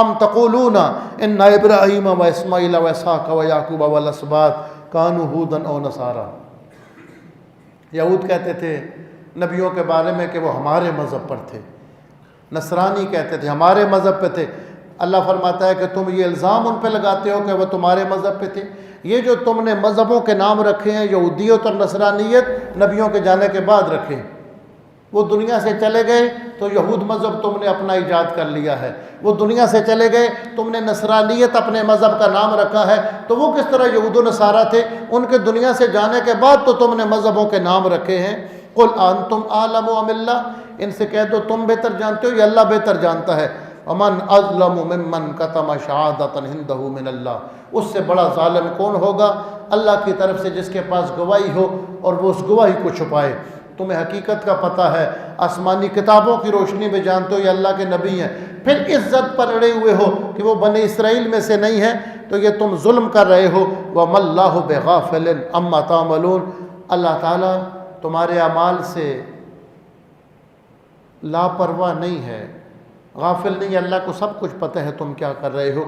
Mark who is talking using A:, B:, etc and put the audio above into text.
A: ام تقولون ان ابراہیم و اسماعیل و اسحاق و یعقوب والاسباط کانوا ھودا او نصارا۔ یہود کہتے تھے نبیوں کے بارے میں کہ وہ ہمارے مذہب پر تھے، نصرانی کہتے تھے ہمارے مذہب پہ تھے۔ اللہ فرماتا ہے کہ تم یہ الزام ان پہ لگاتے ہو کہ وہ تمہارے مذہب پہ تھے۔ یہ جو تم نے مذہبوں کے نام رکھے ہیں، یہودیت اور نصرانیت، نبیوں کے جانے کے بعد رکھے ہیں۔ وہ دنیا سے چلے گئے تو یہود مذہب تم نے اپنا ایجاد کر لیا ہے، وہ دنیا سے چلے گئے، تم نے نصرانیت اپنے مذہب کا نام رکھا ہے، تو وہ کس طرح یہود و نصارہ تھے؟ ان کے دنیا سے جانے کے بعد تو تم نے مذہبوں کے نام رکھے ہیں۔ قل انتم اعلم ام اللہ، ان سے کہہ دو تم بہتر جانتے ہو یا اللہ بہتر جانتا ہے۔ ومن اظلم ممن کتم شہادۃ عنده من اللہ، اس سے بڑا ظالم کون ہوگا اللہ کی طرف سے جس کے پاس گواہی ہو اور وہ اس گواہی کو چھپائے۔ تمہیں حقیقت کا پتہ ہے، آسمانی کتابوں کی روشنی میں جانتے ہو یہ اللہ کے نبی ہیں، پھر عزت پر اڑے ہوئے ہو کہ وہ بنی اسرائیل میں سے نہیں ہیں، تو یہ تم ظلم کر رہے ہو۔ وَمَا اللَّهُ بِغَافِلٍ عَمَّا تَعْمَلُونَ، اللہ تعالیٰ تمہارے اعمال سے لاپرواہ نہیں ہے، غافل نہیں، اللہ کو سب کچھ پتہ ہے تم کیا کر رہے ہو۔